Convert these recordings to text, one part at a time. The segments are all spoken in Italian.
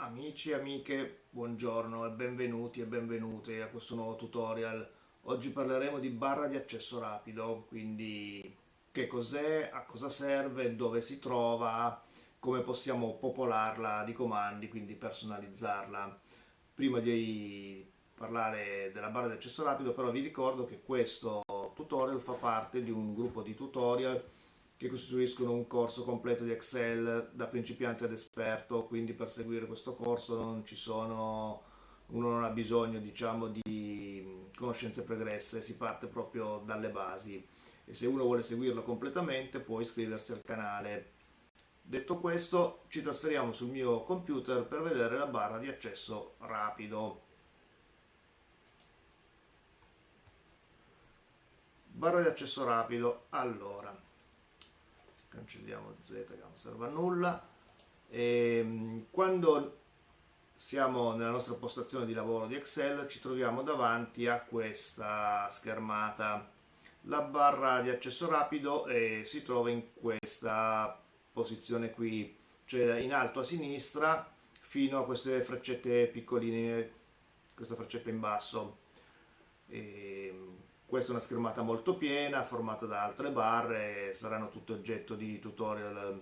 Amici e amiche, buongiorno e benvenuti e benvenute a questo nuovo tutorial. Oggi parleremo di barra di accesso rapido, quindi che cos'è, a cosa serve, dove si trova, come possiamo popolarla di comandi, quindi personalizzarla. Prima di parlare della barra di accesso rapido, però vi ricordo che questo tutorial fa parte di un gruppo di tutorial che costituiscono un corso completo di Excel da principiante ad esperto, quindi per seguire questo corso uno non ha bisogno, diciamo, di conoscenze pregresse, si parte proprio dalle basi e se uno vuole seguirlo completamente può iscriversi al canale. Detto questo, ci trasferiamo sul mio computer per vedere la barra di accesso rapido. Barra di accesso rapido, allora cancelliamo Z che non serve a nulla. Quando siamo nella nostra postazione di lavoro di Excel ci troviamo davanti a questa schermata. La barra di accesso rapido si trova in questa posizione qui, cioè in alto a sinistra fino a queste freccette piccoline, questa freccetta in basso. Questa è una schermata molto piena, formata da altre barre, saranno tutte oggetto di tutorial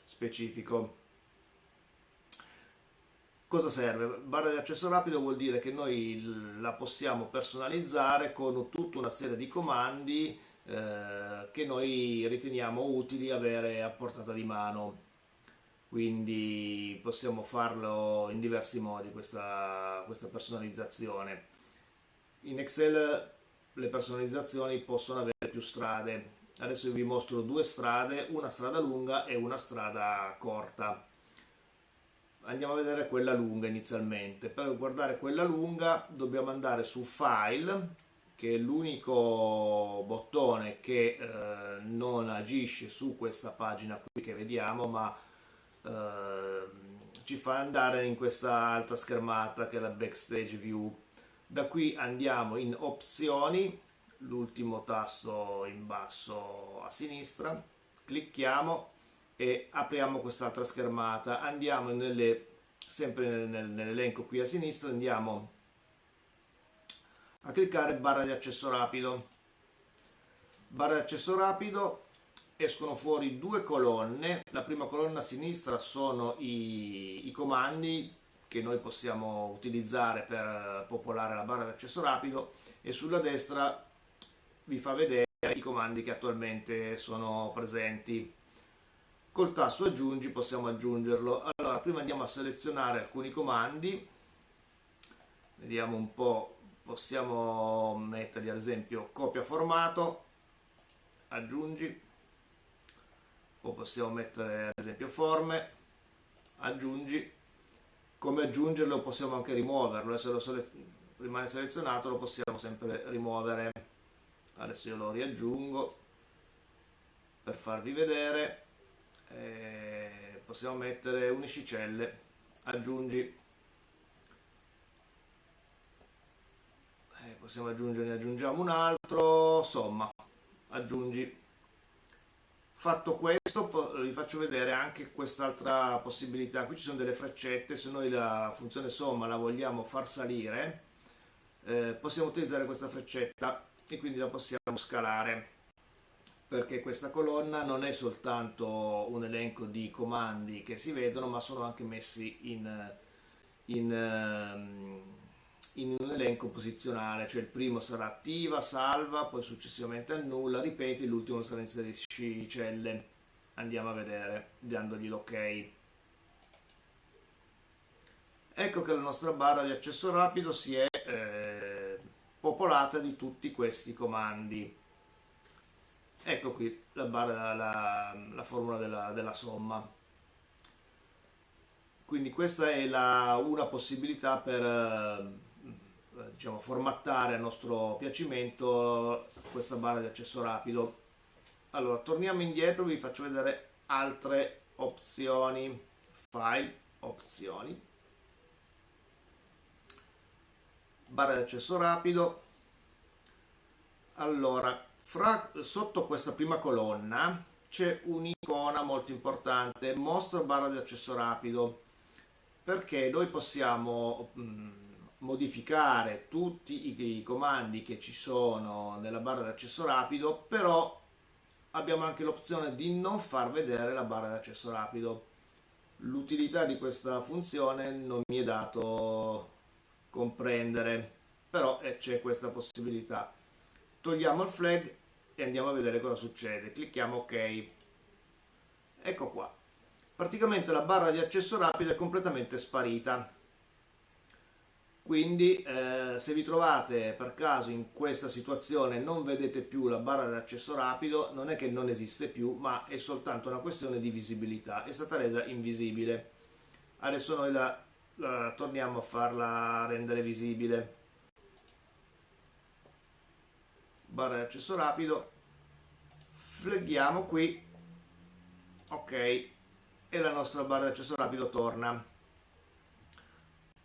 specifico. Cosa serve? Barra di accesso rapido vuol dire che noi la possiamo personalizzare con tutta una serie di comandi che noi riteniamo utili avere a portata di mano. Quindi possiamo farlo in diversi modi questa personalizzazione. In Excel le personalizzazioni possono avere più strade. Adesso io vi mostro due strade, una strada lunga e una strada corta. Andiamo a vedere quella lunga inizialmente. Per guardare quella lunga dobbiamo andare su File, che è l'unico bottone che non agisce su questa pagina qui che vediamo, ma ci fa andare in questa altra schermata che è la Backstage View. Da qui andiamo in opzioni, l'ultimo tasto in basso a sinistra, clicchiamo e apriamo quest'altra schermata. Andiamo sempre nell'elenco qui a sinistra, andiamo a cliccare barra di accesso rapido. Barra di accesso rapido, escono fuori due colonne. La prima colonna a sinistra sono i comandi che noi possiamo utilizzare per popolare la barra di accesso rapido e sulla destra vi fa vedere i comandi che attualmente sono presenti. Col tasto aggiungi possiamo aggiungerlo. Allora, prima andiamo a selezionare alcuni comandi, vediamo un po', possiamo metterli ad esempio copia formato, aggiungi, o possiamo mettere ad esempio forme, aggiungi. Come aggiungerlo possiamo anche rimuoverlo, se rimane selezionato lo possiamo sempre rimuovere. Adesso io lo riaggiungo per farvi vedere. Possiamo mettere uniscicelle, aggiungi, possiamo aggiungere, ne aggiungiamo un altro, somma, aggiungi. Fatto questo vi faccio vedere anche quest'altra possibilità. Qui ci sono delle freccette, se noi la funzione somma la vogliamo far salire possiamo utilizzare questa freccetta e quindi la possiamo scalare, perché questa colonna non è soltanto un elenco di comandi che si vedono, ma sono anche messi in un elenco posizionale, cioè il primo sarà attiva, salva, poi successivamente annulla, ripeti, l'ultimo sarà inserisci celle. Andiamo a vedere dandogli l'ok. Ecco che la nostra barra di accesso rapido si è popolata di tutti questi comandi. Ecco qui la formula della somma. Quindi questa è una possibilità per diciamo, formattare a nostro piacimento questa barra di accesso rapido. Allora, torniamo indietro, vi faccio vedere altre opzioni. File, opzioni, barra di accesso rapido. Allora, sotto questa prima colonna c'è un'icona molto importante, mostra barra di accesso rapido. perché noi possiamo modificare tutti i comandi che ci sono nella barra di accesso rapido, però abbiamo anche l'opzione di non far vedere la barra di accesso rapido. L'utilità di questa funzione non mi è dato comprendere, però c'è questa possibilità. Togliamo il flag e andiamo a vedere cosa succede. Clicchiamo ok. Ecco qua. Praticamente la barra di accesso rapido è completamente sparita. Quindi se vi trovate per caso in questa situazione e non vedete più la barra di accesso rapido, non è che non esiste più, ma è soltanto una questione di visibilità, è stata resa invisibile. Adesso noi la torniamo a farla rendere visibile. Barra di accesso rapido, fleghiamo qui, ok, e la nostra barra di accesso rapido torna.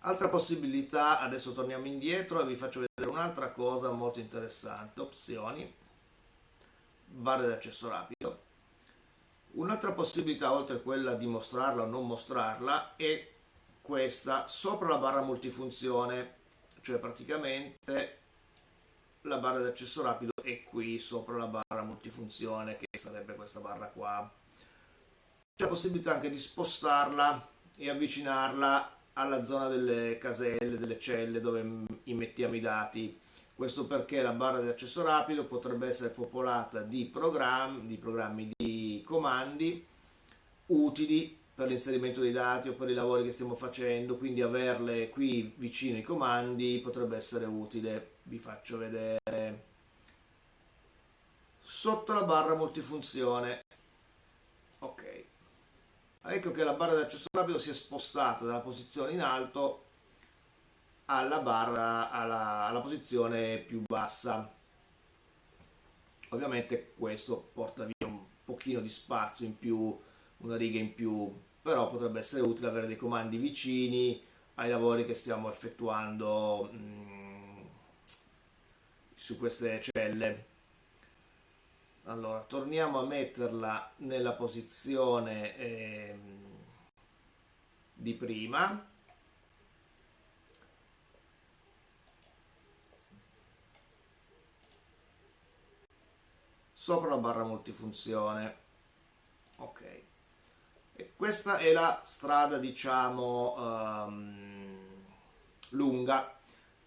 Altra possibilità, adesso torniamo indietro e vi faccio vedere un'altra cosa molto interessante. Opzioni, barra di accesso rapido. Un'altra possibilità, oltre a quella di mostrarla o non mostrarla, è questa sopra la barra multifunzione, cioè praticamente la barra di accesso rapido è qui sopra la barra multifunzione, che sarebbe questa barra qua. C'è la possibilità anche di spostarla e avvicinarla alla zona delle caselle, delle celle dove immettiamo i dati. Questo perché la barra di accesso rapido potrebbe essere popolata di programmi, di comandi utili per l'inserimento dei dati o per i lavori che stiamo facendo, quindi averle qui vicino ai comandi potrebbe essere utile. Vi faccio vedere. Sotto la barra multifunzione, ok. Ecco che la barra di accesso rapido si è spostata dalla posizione in alto alla posizione più bassa. Ovviamente questo porta via un pochino di spazio in più, una riga in più, però potrebbe essere utile avere dei comandi vicini ai lavori che stiamo effettuando su queste celle. Allora, torniamo a metterla nella posizione di prima. Sopra la barra multifunzione. Ok. E questa è la strada, diciamo, lunga.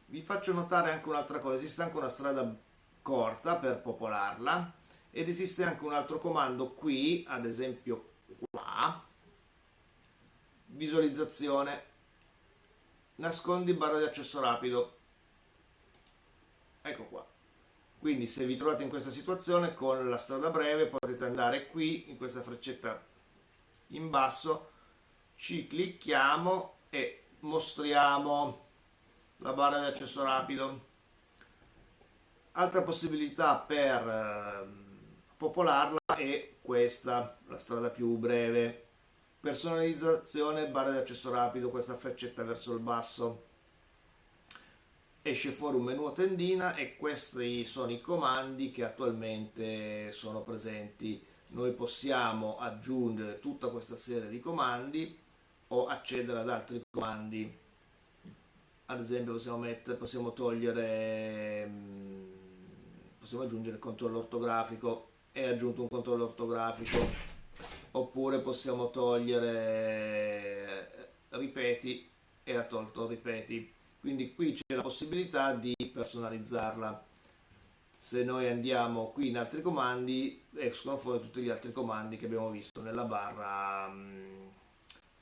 Vi faccio notare anche un'altra cosa. Esiste anche una strada corta per popolarla. Ed esiste anche un altro comando qui, ad esempio qua, visualizzazione, nascondi barra di accesso rapido, ecco qua. Quindi se vi trovate in questa situazione con la strada breve potete andare qui in questa freccetta in basso, ci clicchiamo e mostriamo la barra di accesso rapido. Altra possibilità per popolarla è questa, la strada più breve. Personalizzazione, barra di accesso rapido, questa freccetta verso il basso. Esce fuori un menu a tendina e questi sono i comandi che attualmente sono presenti. Noi possiamo aggiungere tutta questa serie di comandi o accedere ad altri comandi. Ad esempio possiamo aggiungere il controllo ortografico, è aggiunto un controllo ortografico, oppure possiamo togliere ripeti e ha tolto ripeti. Quindi qui c'è la possibilità di personalizzarla. Se noi andiamo qui in altri comandi, escono fuori tutti gli altri comandi che abbiamo visto nella barra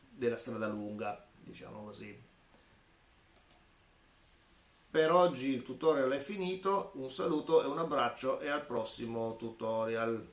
della strada lunga, diciamo così. Per oggi il tutorial è finito, un saluto e un abbraccio e al prossimo tutorial.